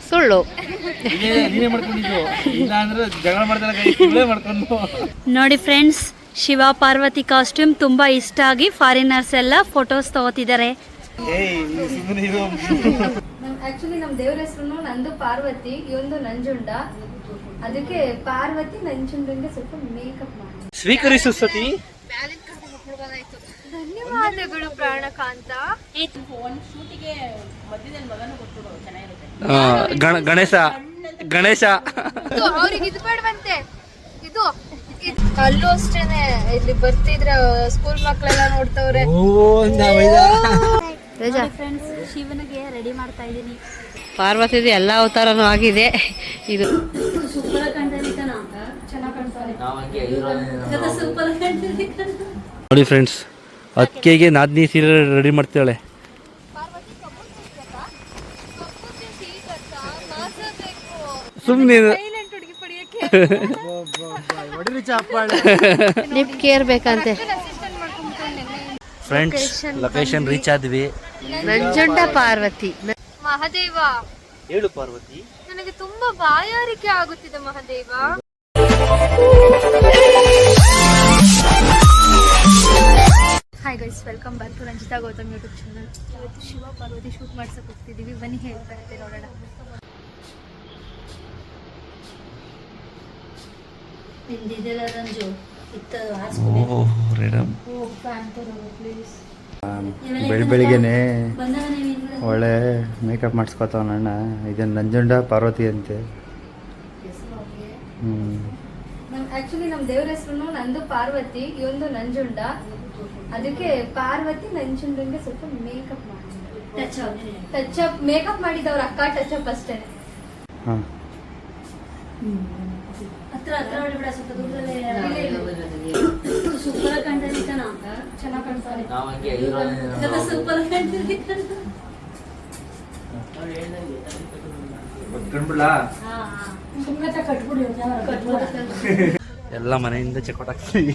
ಸುಳ್ಳು. ನೋಡಿ friends, Shiva Parvati costume ತುಂಬಾ ಇಷ್ಟ ಆಗಿ ಫಾರಿನರ್ಸ್ ಎಲ್ಲ ಫೋಟೋಸ್ ತಗೋತಿದ್ದಾರೆ. ಆಕ್ಚುಲಿ ನಮ್ ದೇವ್ರ ಹೆಸರು ನಂದು ಪಾರ್ವತಿ, ಇವಂದು ನಂಜುಂಡ. ಅದಕ್ಕೆ ಪಾರ್ವತಿ ನಂಜುಂಡಂಗೆ ಸ್ವಲ್ಪ ಮೇಕಪ್ ಮಾಡಿ ಸ್ವೀಕರಿಸು ಸತಿ. ಧನ್ಯವಾದಗಳು ಪ್ರಾಣಕಾಂತ. ಗಣೇಶ ಗಣೇಶ ಅವ್ರಿಗೆ ಇದು ಬೇಡವಂತೆ. ಇದು ಅಲ್ಲೂ ಅಷ್ಟೇನೆ, ಇಲ್ಲಿ ಬರ್ತಿದ್ರ ಸ್ಕೂಲ್ ಮಕ್ಳೆಲ್ಲ ನೋಡ್ತವ್ರೆ. ಫ್ರೆಂಡ್ಸ್, ಶಿವನಿಗೆ ರೆಡಿ ಮಾಡ್ತಾ ಇದ್ದೀನಿ. ಪಾರ್ವತಿದು ಎಲ್ಲ ಅವತಾರನೂ ಆಗಿದೆ. ಇದು ನೋಡಿ ಫ್ರೆಂಡ್ಸ್, ಅಕ್ಕಿಗೆ ನಾದ್ನಿ ಸೀರೆ ರೆಡಿ ಮಾಡ್ತಾಳೆ. ಸುಮ್ಮನೆ ಲಿಫ್ಟ್ ಕೇರ್ ಬೇಕಂತೆ. ಫ್ರೆಂಡ್ಸ್, ಲೊಕೇಶನ್ ರೀಚ್ ಆದ್ವಿ. ನಂಜುಂಡ ಪಾರ್ವತಿ. ಮಹಾದೇವ, ಹೇಳು ಪಾರ್ವತಿ. ನನಗೆ ತುಂಬಾ ಬಾಯಾರಿಕೆ ಆಗುತ್ತಿದೆ Mahadeva. Hi guys, welcome back to Ranjitha Gautam YouTube channel. ಇವತ್ತು ಶಿವ ಪಾರ್ವತಿ ಶೂಟ್ ಮಾಡ್ಸಕ್ ಹೋಗ್ತಿದೀವಿ. ಬನ್ನಿ ಹೇಳ್ತಾ ಇರ್ತೀವಿ, ನೋಡೋಣ. ಬೆಳಿಗ್ಗೆನೆ ಒಳ್ಳೆ ಮೇಕಪ್ ಮಾಡಿಸ್ಕೊತಾವ ಅಣ್ಣ. ಇದನ್ನ ನಂಜುಂಡ ಪಾರ್ವತಿ ಅಂತೆ. ಆಕ್ಚುಲಿ ನಮ್ ದೇವ್ರ ಹೆಸರು ನಂದು ಪಾರ್ವತಿ, ಇವಂದು ನಂಜುಂಡ. ಅದಕ್ಕೆ ಪಾರ್ವತಿ ನಂಜುಂಡಂಗೆ ಸ್ವಲ್ಪ ಮೇಕಪ್ ಮಾಡಿ ಟಚ್ ಅಪ್ ಮೇಕಪ್ ಮಾಡಿದವ್ರ ಅಕ್ಕ. ಟಚ್ ಅಪ್ ಅಷ್ಟೇ. ಸೂಪರ್ ಕಾಣ್ತಾನೆ, ಚೆನ್ನಾಗಿ ಕಾಣ್ತಾನೆ. ಸೂಪರ್ ಎಲ್ಲ ಮನೆಯಿಂದ ಚಕೋಟ್ ಹಾಕ್ತೀವಿ.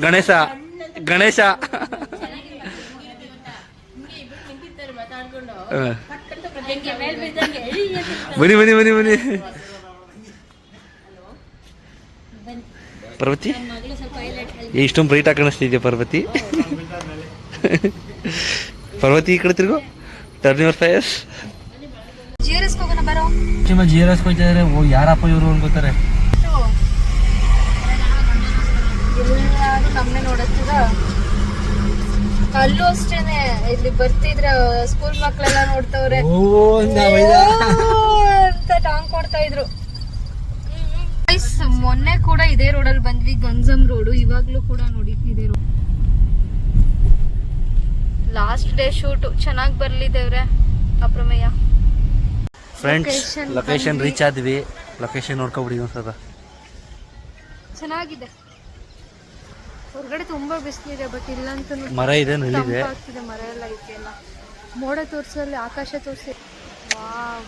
ಗಣೇಶ ಗಣೇಶ ಬನ್ನಿ ಬನ್ನಿ ಬನ್ನಿ ಬನ್ನಿ. ಪಾರ್ವತಿ, ಇಷ್ಟೊಂದು ಬ್ರೈಟ್ ಆಗಿ ಕಾಣಿಸ್ತಿದ್ಯಾ ಪಾರ್ವತಿ? ಪಾರ್ವತಿ, ಈ ಕಡೆ ತಿರ್ಗು. Turn your face. ಜಿಆರ್ಎಸ್ ಹೋಗೋಣ ಬರೋ. ಜಿಆರ್ಎಸ್ ಹೋಗ್ತಾ ಇದಾರೆ. ಓ, ಯಾರಪ್ಪ ಇವರು ಅನ್ಕೋತಾರೆ. ಎಲ್ಲಾರು ನಮ್ಮನೆ ನೋಡತ್ತದ. ಅಲ್ಲೂ ಅಷ್ಟೇನೆ, ಇಲ್ಲಿ ಬರ್ತಿದ್ರ ಸ್ಕೂಲ್ ಮಕ್ಳೆಲ್ಲ ನೋಡ್ತವ್ರೆ ಅಂತ ಟಾಂಗ್ ಕೊಡ್ತಾ ಇದ್ರು. ಮೊನ್ನೆ ಕೂಡ ಇದೇ ರೋಡಲ್ಲಿ ಬಂದ್ವಿ, ಗಂಜಮ್ ರೋಡು. ಇವಾಗ್ಲೂ ಕೂಡ ನೋಡಿ ಇದೇ ರೋಡ್. ಲಾಸ್ಟ್ ಡೇ ಶೂಟ್ ಚೆನ್ನಾಗಿ ಬರ್ಲಿದ್ದೇವ್ರೆ. ಅಪ್ರಮೇಯ. ಫ್ರೆಂಡ್ಸ್, ಲೊಕೇಶನ್ ರೀಚ್ ಆದ್ವಿ. ಲೊಕೇಶನ್ ನೋಡ್ಕೊಬಿಡಿ ಒಂದ್ಸಲ. ಚೆನ್ನಾಗಿದೆ. ಹೊರಗಡೆ ತುಂಬಾ ಬಿಸಿಲಿದೆ, ಬಟ್ ಇಲ್ಲಂತೂ ಮರ ಇದೆ, ನಲ್ಲಿದೆ, ಮರ ಎಲ್ಲ ಐತೆ. ಎಲ್ಲ ಮೋಡ ತೋರ್ಸಲ್ಲಿ ಆಕಾಶ ತೋರ್ಸಿ. ವಾವ್,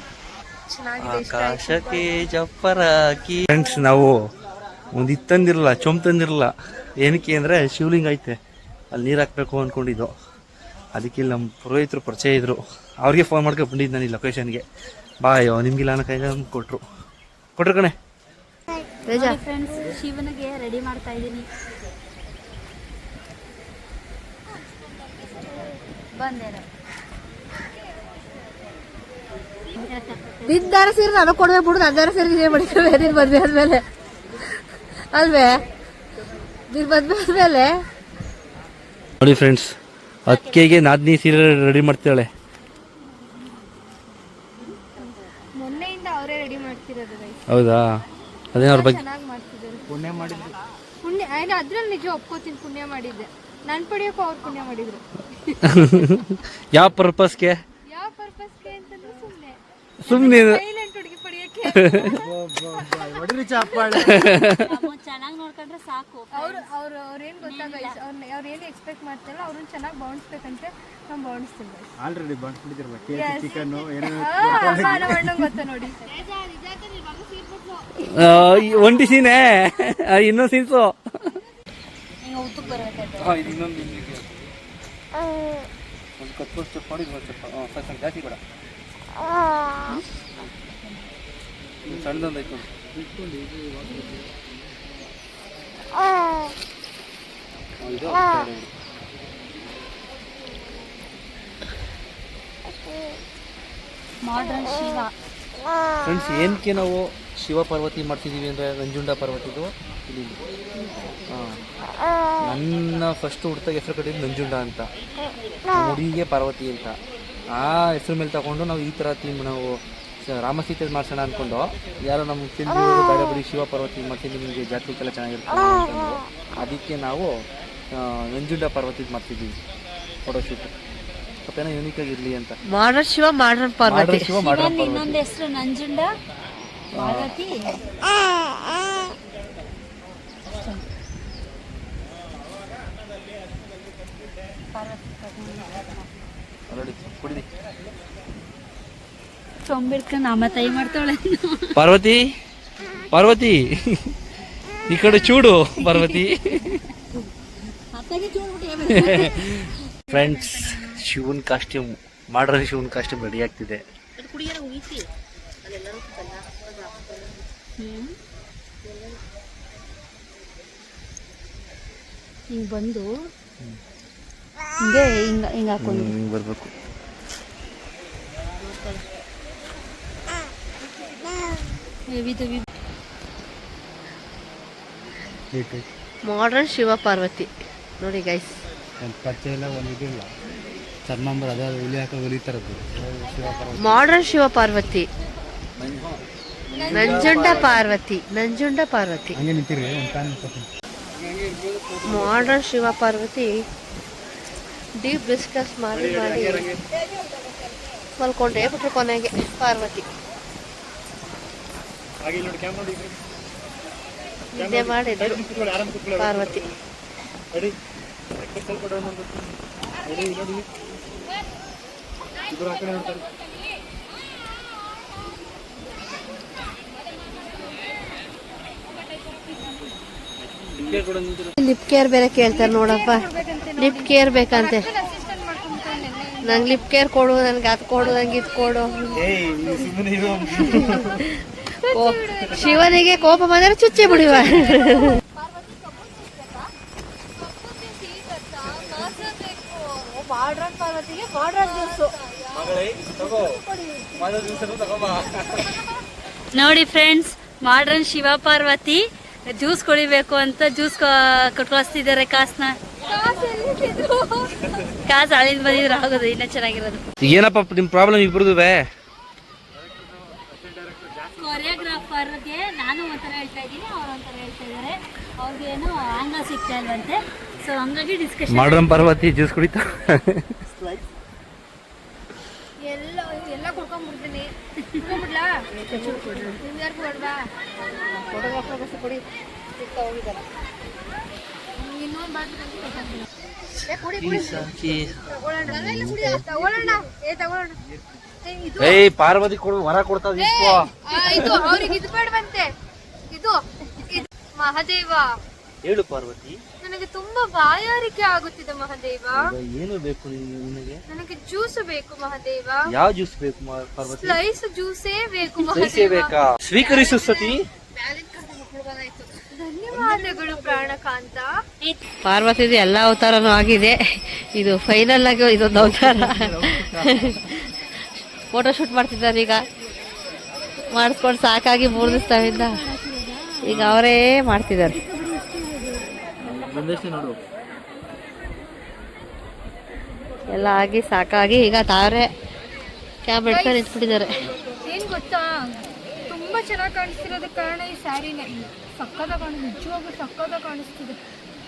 ಚೆನ್ನಾಗಿದೆ. ಆಕಾಶಕ್ಕೆ ಜಪ್ಪರಾಕಿ. ಫ್ರೆಂಡ್ಸ್, ನಾವು ಒಂದು ಇತ್ತಂದಿರಲ್ಲ, ಚೊಂಬ್ ತಂದಿರಲ್ಲ. ಏನಕ್ಕೆ ಅಂದ್ರೆ ಶಿವಲಿಂಗ ಐತೆ, ಅಲ್ಲಿ ನೀರು ಹಾಕ್ಬೇಕು ಅಂದ್ಕೊಂಡಿದ್ದು. ಅದಕ್ಕೆ ಇಲ್ಲಿ ನಮ್ಮ ಪುರೋಹಿತರು ಪರಿಚಯ ಇದ್ರು. ಅವ್ರಿಗೆ ಫೋನ್ ಮಾಡ್ಕೊಂಡು ಬಂದಿದ್ದು ನಾನು ಈ ಲೊಕೇಶನ್ಗೆ. ಬಾಯೋ ನಿಮ್ಗಿಲ್ಲ ಅನ್ನೋ ಕೈಗೆ ಕೊಟ್ರು ಕಣೆ. ಫ್ರೆಂಡ್ಸ್, ಶಿವನಿಗೆ ರೆಡಿ ಮಾಡ್ತಾ ಇದ್ದೀನಿ. ಬಿದ್ದಾರ ಸೀರೆ ನಾನು ಕೊಡ್ಬೇಕು ಬಿಡುದು. ಅದಾರ ಸೀರೆ ನೀವೇ ಮಾಡಿಕೊಳ್ಳಿ. ನೀನು ಮದ್ವೆ ಆದ್ಮೇಲೆ ಅಲ್ವೇ? ನೀನು ಮದ್ವೆ ಆದ್ಮೇಲೆ ನೋಡಿ ಫ್ರೆಂಡ್ಸ್, ಅಕ್ಕಿಗೆ ನಾದ್ನಿ ಸೀರೆ ರೆಡಿ ಮಾಡ್ತಾಳೆ. ಮೊನ್ನೆಯಿಂದ ಅವರೇ ರೆಡಿ ಮಾಡ್ತಿರೋದು. ಹೌದಾ? ಅದೇ ಅವ್ರ ಬಗ್ಗೆ ಚೆನ್ನಾಗಿ ಮಾಡ್ತಿದ್ದಾರೆ. ಪುಣ್ಯ ಅದ್ರಲ್ಲಿ ನಿಜ ಒಪ್ಕೋತೀನಿ, ಪುಣ್ಯ ಮಾಡಿದ್ದೆ. ನನ್ ಪಡಿಯೋಕ್ಕೂ ಅವ್ರು ಪುಣ್ಯ ಮಾಡಿದ್ರು. ಯಾವ ಪರ್ಪಸ್ಗೆ? ಯಾವ ಪರ್ಪಸ್ಗೆ ಅಂತಂದ್ರೆ ಸುಮ್ಮನೆ ಸೈಲೆಂಟ್ ಹುಡುಗಿ ಪಡಿಯೋಕ್ಕೆ. ಚೆನ್ನಾಗಿ ನೋಡ್ಕೊಂಡ್ರೆ ಸಾಕು. ಅವ್ರೇನ್ ಗೊತ್ತಾಗ, ಅವ್ರು ಏನು ಎಕ್ಸ್ಪೆಕ್ಟ್ ಮಾಡ್ತಾರಲ್ಲ, ಅವ್ರನ್ನ ಚೆನ್ನಾಗಿ ಬಾಣಿಸ್ಬೇಕಂತೆ. ನಾವು ಬಾಣಿಸ್ತೀವಿ. ಆಲ್ರೆಡಿ ಬಾಣಿಸ್ಬಿಟ್ಟಿರ್ಬೇಕು. ಚಿಕನ್ ಅಣ್ಣಂಗೆ ಗೊತ್ತಾ ನೋಡಿ. ಒಂಟಿ ಸೀನೆ, ಇನ್ನೊಂದು ಸೀನ್ಸು. ಒಂದು ಕತ್ಕೊಂಡು ಸ್ಟೆಪ್ ಮಾಡಿ ಒಂದು ಸ್ವಲ್ಪ ಸ್ವಲ್ಪ ಜಾಸ್ತಿ ಬೇಡ ಸಣ್ಣದೊಂದು ಐತೆ ಇದು ಮಾಡರ್ನ್ ಶಿವ. ಫ್ರೆಂಡ್ಸ್ ಏನಕ್ಕೆ ನಾವು ಶಿವ ಪಾರ್ವತಿ ಮಾಡ್ತಿದ್ದೀವಿ ಅಂದರೆ ನಂಜುಂಡ ಪಾರ್ವತಿದು ಇಲ್ಲಿ ನನ್ನ ಫಸ್ಟ್ ಹುಡ್ತಾಗ ಹೆಸರು ಕಟ್ಟಿದ್ದು ನಂಜುಂಡ ಅಂತ, ಹುಡುಗಿಗೆ ಪಾರ್ವತಿ ಅಂತ. ಆ ಹೆಸರು ಮೇಲೆ ತಗೊಂಡು ನಾವು ಈ ಥರ ಥೀಮ್ ನಾವು ರಾಮಸೀತೆ ಮಾಡ್ಸೋಣ ಅಂದ್ಕೊಂಡು, ಯಾರೋ ನಮ್ಮ ತಿಂದು ಬೇಡ ಬಿಡಿ ಶಿವ ಪಾರ್ವತಿ ಮಾಡ್ತೀನಿ ನಿಮಗೆ ಜಾತ್ರೆಗೆಲ್ಲ ಚೆನ್ನಾಗಿರ್ತದೆ ಅಂತಂದು ಅದಕ್ಕೆ ನಾವು ನಂಜುಂಡ ಪಾರ್ವತಿದು ಮಾಡ್ತಿದ್ದೀವಿ ಫೋಟೋಶೂಟ್. ಸ್ವಲ್ಪ ಏನೋ ಯೂನಿಕ್ ಆಗಿರಲಿ ಅಂತ. Modern Shiva modern Parvati. Shiva modern Parvati. ಇನ್ನೊಂದು ಹೆಸರು ನಂಜುಂಡ ಪಾರ್ವತಿ. ನೋಡಿ ಕುಡಿದಿ ಸೊಂಬಿಡ್ಕೊಂಡು ನಮ್ಮ ತೈ ಮಾಡ್ತಾಳೆ. ಪಾರ್ವತಿ ಪಾರ್ವತಿ ಈ ಕಡೆ ಚೂಡು ಪಾರ್ವತಿ. ಫ್ರೆಂಡ್ಸ್ ಶಿವನ್ ಕಾಸ್ಟ್ಯೂಮ್, ಮಾಡರ್ನ್ ಶಿವನ್ ಕಾಸ್ಟ್ಯೂಮ್ ರೆಡಿ ಆಗ್ತಿದೆ. ಹಿಂಗೆ ಬಂದು ಹಿಂಗೆ ಹಿಂಗೆ ಹಾಕೊಂಡು ಹಿಂಗೆ ಬರಬೇಕು. ಮಾಡರ್ನ್ ಶಿವ ಪಾರ್ವತಿ ನೋಡಿ ಗೈಸ್. ಒಂದು ಪಚ್ಚೆ ಇಲ್ಲ, ಒಂದು ಇದಿಲ್ಲ, ಚರ್ಮಾಂಬರ ಅದೇ ಹುಲಿ ಹಾಕೋ ಹುಲಿ ಥರದ್ದು ಮಾಡರ್ನ್ ಶಿವ ಪಾರ್ವತಿ, ನಂಜುಂಡ ಪಾರ್ವತಿ, ನಂಜುಂಡ ಪಾರ್ವತಿ. ಹಂಗೆ ನಿಂತಿರಿ ಒಂದು PAN modern Shiva Parvati deep discuss ಮಾಡಿ ಮಲ್ಕೊಂಡೇ ಬಿಟ್ರು ಕೊನೆಗೆ ಪಾರ್ವತಿ ನಿದ್ದೆ ಮಾಡಿದ್ರು ಪಾರ್ವತಿ. ಲಿಪ್ ಕೇರ್ ಬೇರೆ ಕೇಳ್ತಾರೆ ನೋಡಪ್ಪ, ಲಿಪ್ ಕೇರ್ ಬೇಕಂತೆ. ನಂಗೆ ಲಿಪ್ ಕೇರ್ ಕೊಡು, ನನ್ಗೆ ಅದು ಕೊಡು, ನಂಗೆ ಇದು ಕೊಡು. ಶಿವನಿಗೆ ಕೋಪ ಬಂದರೆ ಚುಚ್ಚಿ ಬಿಡುವ. ನೋಡಿ friends, modern Shiva Parvati juice ಕುಡಿಬೇಕು ಅಂತ ಜ್ಯೂಸ್ ಕಟ್ಕೊಳಿಸ್ತಿದ್ದಾರೆ. ಕಾಸು ಅಲ್ಲಿಂದ ಬಂದಿದ್ರೆ ಆಗೋದು ಇನ್ನೂ ಚೆನ್ನಾಗಿರೋದು. ಏನಪ್ಪ ನಿಮ್ಮ ಪ್ರಾಬ್ಲಮ್ ಇಬ್ರದುವೆ? ಕೊರಿಯೋಗ್ರಾಫರ್ಗೆ ನಾನು ಒಂಥರ ಹೇಳ್ತಾ ಇದ್ದೀನಿ, ಅವ್ರು ಒಂಥರ ಹೇಳ್ತಾ ಇದ್ದಾರೆ. ಅವ್ರಿಗೇನು ಆಂಗ್ಲ ಸಿಗ್ತಾ ಇಲ್ವಂತೆ, ಸೊ ಹಂಗಾಗಿ ಡಿಸ್ಕಷನ್. ಮಾಡರ್ನ್ ಪಾರ್ವತಿ ಜ್ಯೂಸ್ ಕುಡಿತಾ ಎಲ್ಲ ಕುಡ್ಕೊಂಡ್ಬಿಡ್ತೀನಿ. ಏಯ್ ಪಾರ್ವತಿ ಕೊಡು, ವರ ಕೊಡ್ತಾ ಇದು ಅವ್ರಿಗೆ ಇದು ಬೇಡವಂತೆ. ಇದು ಮಹಾದೇವ ಹೇಳು ಪಾರ್ವತಿ. ನನಗೆ ತುಂಬಾ ಬಾಯಾರಿಕೆ ಆಗುತ್ತಿದೆ ಮಹಾದೇವ. ಏನು ಬೇಕು ನಿನಗೆ? ನನಗೆ ಜ್ಯೂಸ್ ಬೇಕು ಮಹಾದೇವ. ಯಾವ ಜ್ಯೂಸ್ ಬೇಕು ಪಾರ್ವತಿ? ಸ್ಲೈಸ್ ಜ್ಯೂಸೇ ಬೇಕು ಸ್ಲೈಸೇ ಬೇಕಾ? ಸ್ವೀಕರಿಸು ಸತಿ. ಧನ್ಯವಾದಗಳು ಪ್ರಾಣಕಾಂತ. ಪಾರ್ವತಿದು ಎಲ್ಲ ಅವತಾರನೂ ಆಗಿದೆ, ಇದು ಫೈನಲ್ ಆಗಿ ಇದೊಂದು ಅವತಾರ. ಫೋಟೋಶೂಟ್ ಮಾಡ್ತಿದ್ದಾರೆ ಈಗ, ಮಾಡಿಸ್ಕೊಂಡು ಸಾಕಾಗಿ 3 ದಿವಸದಿಂದ ಈಗ ಅವರೇ ಮಾಡ್ತಿದ್ದಾರೆ. ನೋಡು ಎಲ್ಲ ಆಗಿ ಸಾಕಾಗಿ ಈಗ ತಾವರೆ ಕ್ಯಾಬ್ ಇಟ್ಕೊಂಡು ನಿಂತ್ಬಿಟ್ಟಿದ್ದಾರೆ. ಏನ್ ಗೊತ್ತಾ, ತುಂಬಾ ಚೆನ್ನಾಗಿ ಕಾಣಿಸ್ತಿರೋದಕ್ಕೆ ಕಾರಣ ಈ ಸ್ಯಾರಿನೇ. ಸಕ್ಕತ್ತಾಗಿ ಕಾಣಿಸ್ತಿದೆ, ನಿಜವಾಗ್ಲೂ ಸಕ್ಕತ್ತಾಗಿ ಕಾಣಿಸ್ತಿದೆ.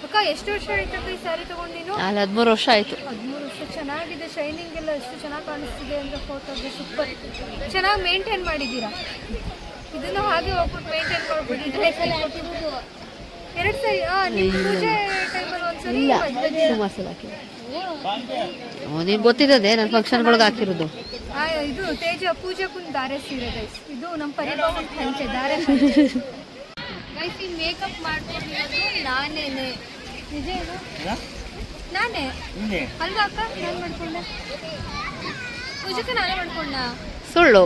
ಅಕ್ಕ ಎಷ್ಟು ವರ್ಷ ಆಯ್ತಕ್ಕ ಈ ಸ್ಯಾರಿ ತಗೊಂಡು ನೀನು? 13 ವರ್ಷ ಆಯ್ತು. 13 ವರ್ಷ. ಚೆನ್ನಾಗಿದೆ, ಶೈನಿಂಗ್ ಎಲ್ಲ ಎಷ್ಟು ಚೆನ್ನಾಗಿ ಕಾಣಿಸ್ತಿದೆ ಅಂದ್ರೆ ಫೋಟೋಗೆ ಸೂಪರ್. ಚೆನ್ನಾಗಿ ಮೇಂಟೈನ್ ಮಾಡಿದ್ದೀರಾ. ಇದನ್ನು ಹಾಗೆ ಹೋಗ್ಬಿಟ್ಟು ಮೇಂಟೈನ್ ಮಾಡ್ಬಿಟ್ಟಿದ್ರೆ 2 ಸರಿ. ನಿಮ್ಮ ಪೂಜೆ ಟೈಮಲ್ಲಿ ಒಂದ್ಸರಿ ಸುಮಾರು ಸಲ ಹಾಕಿದ್ರು. ನಿಮ್ಗೆ ಗೊತ್ತಿದೆ ನನ್ನ ಫಂಕ್ಷನ್ಗಳಿಗೆ ಹಾಕಿರೋದು. ಇದು ತೇಜ ಪೂಜಕ್ಕೂ ಧಾರೆ ಸೀರೆ ಗೈಸ್. ಇದು ನಮ್ಮ ಪರಿಭಾವ ಹಂಚೆ ಧಾರೆ ಗೈಸ್. ಈ ಮೇಕಪ್ ಮಾಡ್ಕೊಂಡಿರೋದು ನಾನೇನೆ. ನಿಜ ಏನು ನಾನೇ ಅಲ್ವಾ ಅಕ್ಕ? ನಾನು ಮಾಡ್ಕೊಂಡೆ ಪೂಜಕ್ಕೆ ನಾನೇ ಮಾಡ್ಕೊಂಡ. ಸುಳ್ಳು.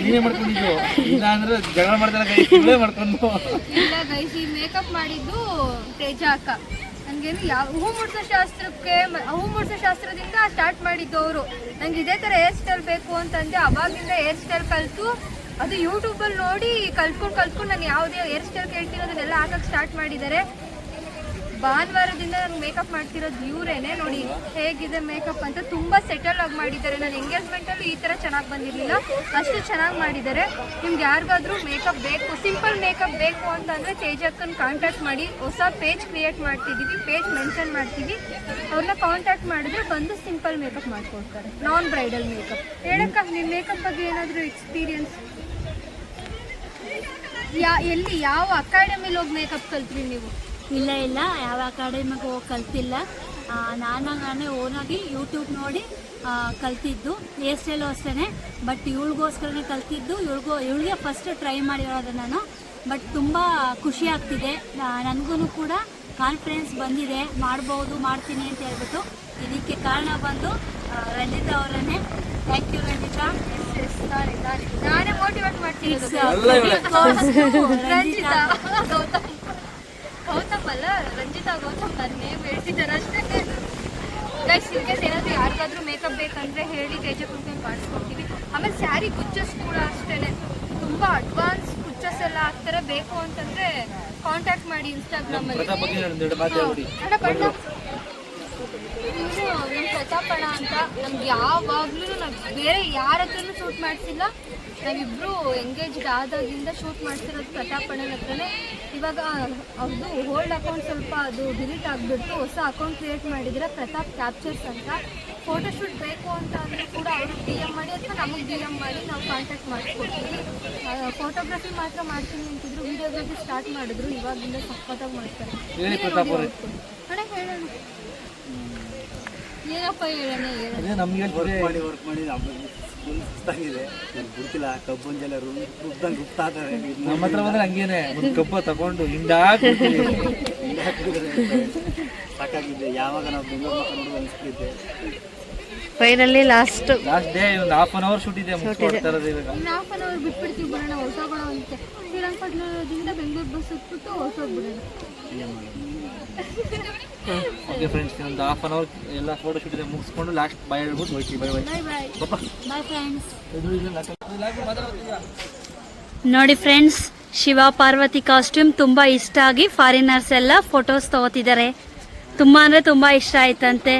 ನೀನೇ ಮಾಡ್ಕೊಂಡಿದ್ದು. ಇಲ್ಲ ಅಂದ್ರೆ ಜಗಳ ಮಾಡ್ತಾರೆ ಮಾಡ್ಕೊಂಡು. ಇಲ್ಲ ಗೈಸ್, ಈ ಮೇಕಪ್ ಮಾಡಿದ್ದು ತೇಜ ಅಕ್ಕ. ನನಗೇನು ಹೂ ಮುಡ್ಸೋ ಶಾಸ್ತ್ರದಿಂದ ಸ್ಟಾರ್ಟ್ ಮಾಡಿದ್ದು ಅವರು. ನಂಗೆ ಇದೇ ಥರ ಹೇರ್ ಸ್ಟೈಲ್ ಬೇಕು ಅಂತಂದೆ. ಅವಾಗಿಂದ ಹೇರ್ ಸ್ಟೈಲ್ ಕಲಿತು ಅದು ಯೂಟ್ಯೂಬಲ್ಲಿ ನೋಡಿ ಕಲ್ತ್ಕೊಂಡು ನಾನು ಯಾವುದೇ ಹೇರ್ ಸ್ಟೈಲ್ ಕೇಳ್ತೀನಿ ಅದನ್ನೆಲ್ಲ ಹಾಕಕ್ಕೆ ಸ್ಟಾರ್ಟ್ ಮಾಡಿದ್ದಾರೆ. ಭಾನುವಾರದಿಂದ ನಾನು ಮೇಕಪ್ ಮಾಡ್ತಿರೋದು ಇವರೇನೆ. ನೋಡಿ ಹೇಗಿದೆ ಮೇಕಪ್ ಅಂತ. ತುಂಬ ಸೆಟಲ್ ಆಗಿ ಮಾಡಿದ್ದಾರೆ. ನನ್ನ ಎಂಗೇಜ್ಮೆಂಟಲ್ಲೂ ಈ ಥರ ಚೆನ್ನಾಗಿ ಬಂದಿರಲಿಲ್ಲ, ಅಷ್ಟು ಚೆನ್ನಾಗಿ ಮಾಡಿದ್ದಾರೆ. ನಿಮ್ಗೆ ಯಾರಿಗಾದ್ರೂ ಮೇಕಪ್ ಬೇಕು, ಸಿಂಪಲ್ ಮೇಕಪ್ ಬೇಕು ಅಂತಂದರೆ ತೇಜಕ್ಕನ್ನು ಕಾಂಟ್ಯಾಕ್ಟ್ ಮಾಡಿ. ಹೊಸ ಪೇಜ್ ಕ್ರಿಯೇಟ್ ಮಾಡ್ತಿದ್ದೀವಿ, ಪೇಜ್ ಮೆನ್ಷನ್ ಮಾಡ್ತೀವಿ. ಅವ್ರನ್ನ ಕಾಂಟ್ಯಾಕ್ಟ್ ಮಾಡಿದ್ರೆ ಬಂದು ಸಿಂಪಲ್ ಮೇಕಪ್ ಮಾಡಿಕೊಡ್ತಾರೆ, ನಾನ್ ಬ್ರೈಡಲ್ ಮೇಕಪ್. ಹೇಳಕ್ಕ, ನಿಮ್ಮ ಮೇಕಪ್ ಬಗ್ಗೆ ಏನಾದರೂ ಎಕ್ಸ್ಪೀರಿಯನ್ಸ್? ಯಾವ ಅಕಾಡೆಮಿಲಿ ಹೋಗಿ ಮೇಕಪ್ ಕಲ್ತ್ರಿ ನೀವು? ಇಲ್ಲ ಯಾವ ಅಕಾಡೆಮಿಗೆ ಹೋಗಿ ಕಲ್ತಿಲ್ಲ. ನಾನೇ ಓನಾಗಿ ಯೂಟ್ಯೂಬ್ ನೋಡಿ ಕಲ್ತಿದ್ದು. ಹೇರ್ ಸ್ಟೈಲು ಅಷ್ಟೇ. ಬಟ್ ಇವಳಿಗೋಸ್ಕರನೇ ಕಲ್ತಿದ್ದು. ಇವಳಿಗೆ ಫಸ್ಟ್ ಟ್ರೈ ಮಾಡಿರೋದು ನಾನು. ಬಟ್ ತುಂಬ ಖುಷಿ ಆಗ್ತಿದೆ. ನನಗೂ ಕೂಡ ಕಾನ್ಫಿಡೆನ್ಸ್ ಬಂದಿದೆ, ಮಾಡ್ತೀನಿ ಅಂತ ಹೇಳ್ಬಿಟ್ಟು. ಇದಕ್ಕೆ ಕಾರಣ ಬಂದು ರಂಜಿತಾ ಅವರನ್ನೇ. Thank you Ranjitha. ನಾನೇ ಮೋಟಿವೇಟ್ ಮಾಡ್ತೀನಿ. ಗೌತಮ್ ಅಲ್ಲ, ರಂಜಿತಾ ಗೌತಮ್ ನನ್ನ ನೇಮ್ ಹೇಳ್ತಿದ್ದಾರೆ ಅಷ್ಟೇ. ಗೈಸ್, ಇನ್ಕೇಸ್ ಏನಾದರೂ ಯಾರಿಗಾದ್ರೂ ಮೇಕಪ್ ಬೇಕಂದ್ರೆ ಹೇಳಿ, ತೇಜ ಕುಂಕುಮ ಮಾಡಿಸ್ಕೊಡ್ತೀವಿ. ಆಮೇಲೆ ಸ್ಯಾರಿ ಕುಚ್ಚಸ್ ಕೂಡ ಅಷ್ಟೇ, ತುಂಬ ಅಡ್ವಾನ್ಸ್ ಕುಚ್ಚಸ್ ಎಲ್ಲ ಹಾಕ್ತಾರೆ. ಬೇಕು ಅಂತಂದರೆ ಕಾಂಟ್ಯಾಕ್ಟ್ ಮಾಡಿ ಇನ್ಸ್ಟಾಗ್ರಾಮಲ್ಲಿ. ನಮ್ಮ ಪ್ರತಾಪಣ್ಣ ಅಂತ. ನಮ್ಗೆ ಯಾವಾಗಲೂ ನಾವು ಬೇರೆ ಯಾರ ಹತ್ರನೂ ಶೂಟ್ ಮಾಡಿಸಿಲ್ಲ. ನಾವಿಬ್ಬರು ಎಂಗೇಜ್ಡ್ ಆದಾಗಿಂದ ಶೂಟ್ ಮಾಡ್ತಿರೋದು ಪ್ರತಾಪಣ್ಣನ ಹತ್ರನೇ. ಇವಾಗ ಅವ್ರದ್ದು ಓಲ್ಡ್ ಅಕೌಂಟ್ ಸ್ವಲ್ಪ ಅದು ಡಿಲೀಟ್ ಆಗಿಬಿಟ್ಟು ಹೊಸ ಅಕೌಂಟ್ ಕ್ರಿಯೇಟ್ ಮಾಡಿದರೆ ಪ್ರತಾಪ್ ಕ್ಯಾಪ್ಚರ್ಸ್ ಅಂತ. ಫೋಟೋಶೂಟ್ ಬೇಕು ಅಂತ ಅಂದರೆ ಕೂಡ ಅವರು DM ಮಾಡಿ ಅಥವಾ ನಮಗೆ DM ಮಾಡಿ ನಾವು ಕಾಂಟ್ಯಾಕ್ಟ್ ಮಾಡಿಸ್ಕೊಡ್ತೀವಿ. ಫೋಟೋಗ್ರಫಿ ಮಾತ್ರ ಮಾಡ್ತೀನಿ ಅಂತಿದ್ರು, ವೀಡಿಯೋಗ್ರಫಿ ಸ್ಟಾರ್ಟ್ ಮಾಡಿದ್ರು. ಇವಾಗಿಂದ ಸಖತ್ತಾಗಿ ಮಾಡ್ತಾರೆ. ಅಣ್ಣ ಹೇಳೋಣ, ಏನಪ್ಪ ಹೇಳೋಣ? ನಮಗೆ ವರ್ಕ್ ಮಾಡಿ ಸುಸ್ತಾಗಿದೆ, ಗುರುತಿಲ್ಲ. ಕಬ್ಬಂಜೆಲ್ಲ ರುಬ್ದಂಗೆ ರುಬ್ತಾತಾರೆ. ನಮ್ಮ ಹತ್ರ ಬಂದ್ರೆ ಹಂಗೇನೆ ಒಂದು ಕಬ್ಬ ತಗೊಂಡು ಸಾಕಾಗಿದೆ. ಯಾವಾಗ ನಾವು ಬೆಂಗಳೂರು ಅನಿಸ್ತಿದ್ದೆ. ಫೈನಲಿ ಲಾಸ್ಟ್ ಡೇ ಒಂದು ಹಾಫ್ ಅನ್ ಅವರ್ ಶೂಟ್ ಇದೆ. ಇನ್ನು ಹಾಫ್ ಅನ್ ಅವರ್ ಬಿಟ್ಬಿಡ್ತೀವಿ, ಬರೋಣ ಹೊಸಗೋಣ ಅಂತೆ. ಶ್ರೀರಂಗಪಟ್ಟಣದಿಂದ ಬೆಂಗಳೂರು ಬಸ್ ಹತ್ಬಿಟ್ಟು ಹೊಸೋಗ್ಬಿಡೋಣ. ಓಕೆ ಫ್ರೆಂಡ್ಸ್, ಒಂದು ಹಾಫ್ ಅನ್ ಅವರ್ ಎಲ್ಲ ಫೋಟೋ ಶೂಟ್ ಇದೆ ಮುಗಿಸ್ಕೊಂಡು ಲಾಸ್ಟ್ ಬಾಯ್ ಹೇಳ್ಬಿಟ್ಟು ಹೋಗ್ತೀವಿ. Bye friends. ನೋಡಿ ಫ್ರೆಂಡ್ಸ್, ಶಿವ ಪಾರ್ವತಿ ಕಾಸ್ಟ್ಯೂಮ್ ತುಂಬ ಇಷ್ಟ ಆಗಿ ಫಾರಿನರ್ಸ್ ಎಲ್ಲ ಫೋಟೋಸ್ ತಗೋತಿದ್ದಾರೆ. ತುಂಬ ಅಂದರೆ ತುಂಬ ಇಷ್ಟ ಆಯ್ತಂತೆ.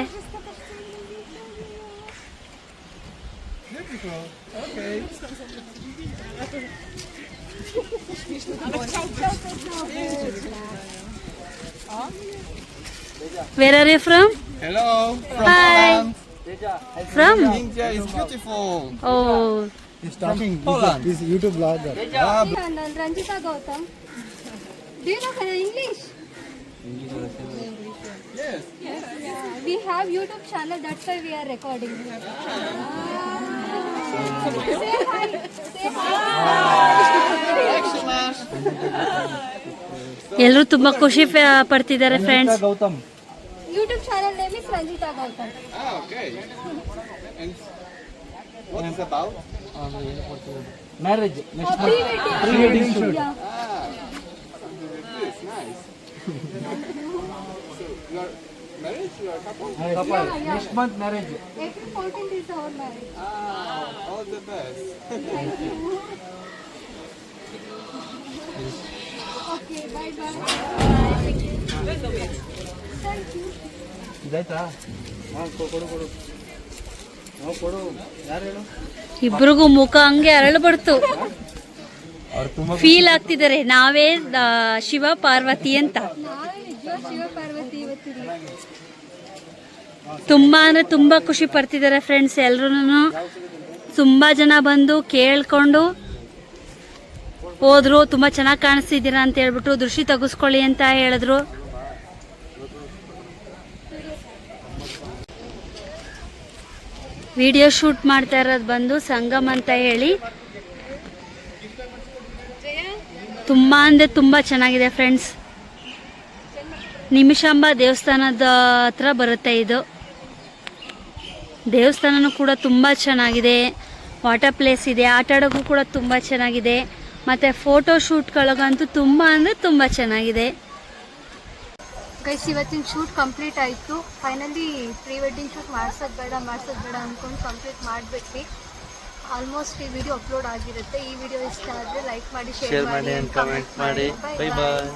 Where are you from? Hello. Hi. From? India is beautiful. Oh. He's talking. Poland. He's YouTube blogger. ನಾನು Ranjita Gautam. Do you know English? Yes. We have YouTube channel, that's why we are recording. Say hi. Say hi. ಎಲ್ಲರೂ ತುಂಬ ಖುಷಿ ಪಡ್ತಿದ್ದಾರೆ friends. Gautham. YouTube channel name is Ranjita Gautam. Okay. And what is about? Marriage. Pre-wedding shoot. Yeah. This nice. So you are married? You are couple? Couple. Yeah. Next month marriage. April 14th is our marriage. All the best. Thank you. Okay, bye bye. Thank you. ಇದಾಯ್ತಾ? ಕೊಡು ನಾವು ಕೊಡು. ಯಾರು ಹೇಳು? ಇಬ್ರಿಗೂ ಮುಖ ಹಂಗೆ ಅರಳಬಡ್ತು. Feel ಆಗ್ತಿದ್ದಾರೆ ನಾವೇ ಶಿವ ಪಾರ್ವತಿ ಅಂತ. ನಾವೇ ನಿಜ ಶಿವ ಪಾರ್ವತಿ ಇವತ್ತಿಲ್ಲ. ತುಂಬಾ ಅಂದರೆ ತುಂಬ ಖುಷಿ ಪಡ್ತಿದ್ದಾರೆ ಫ್ರೆಂಡ್ಸ್. ಎಲ್ರೂ ತುಂಬ ಜನ ಬಂದು ಕೇಳ್ಕೊಂಡು ಹೋದ್ರು. ತುಂಬ ಚೆನ್ನಾಗಿ ಕಾಣಿಸ್ತಿದ್ದೀರಾ ಅಂತ ಹೇಳ್ಬಿಟ್ಟು ದೃಷ್ಟಿ ತೆಗೆಸ್ಕೊಳ್ಳಿ ಅಂತ ಹೇಳಿದ್ರು. ವಿಡಿಯೋ ಶೂಟ್ ಮಾಡ್ತಾ ಇರೋದು ಬಂದು ಸಂಗಮ್ ಅಂತ ಹೇಳಿ. ತುಂಬ ಅಂದರೆ ತುಂಬ ಚೆನ್ನಾಗಿದೆ ಫ್ರೆಂಡ್ಸ್. ನಿಮಿಷಾಂಬ ದೇವಸ್ಥಾನದ ಹತ್ರ ಬರುತ್ತೆ ಇದು. ದೇವಸ್ಥಾನನೂ ಕೂಡ ತುಂಬ ಚೆನ್ನಾಗಿದೆ. ವಾಟರ್ ಪ್ಲೇಸ್ ಇದೆ, ಆಟ ಆಡೋಕ್ಕೂ ಕೂಡ ತುಂಬ ಚೆನ್ನಾಗಿದೆ. ಮತ್ತು ಫೋಟೋ ಶೂಟ್ಗಳಿಗಂತೂ ತುಂಬ ಅಂದರೆ ತುಂಬ ಚೆನ್ನಾಗಿದೆ. ಗೈಸ್ ಇವತ್ತಿನ ಶೂಟ್ ಕಂಪ್ಲೀಟ್ ಆಯಿತು. ಫೈನಲಿ ಪ್ರೀ ವೆಡ್ಡಿಂಗ್ ಶೂಟ್ ಮಾಡ್ಸೋದು ಬೇಡ ಅಂದ್ಕೊಂಡು ಕಂಪ್ಲೀಟ್ ಮಾಡಿಬಿಟ್ವಿ. ಆಲ್ಮೋಸ್ಟ್ ಈ ವಿಡಿಯೋ ಅಪ್ಲೋಡ್ ಆಗಿರುತ್ತೆ. ಈ ವಿಡಿಯೋ ಇಷ್ಟ ಆದರೆ ಲೈಕ್ ಮಾಡಿ, ಶೇರ್ ಮಾಡಿ, ಕಮೆಂಟ್ ಮಾಡಿ. ಬೈ ಬಾಯ್.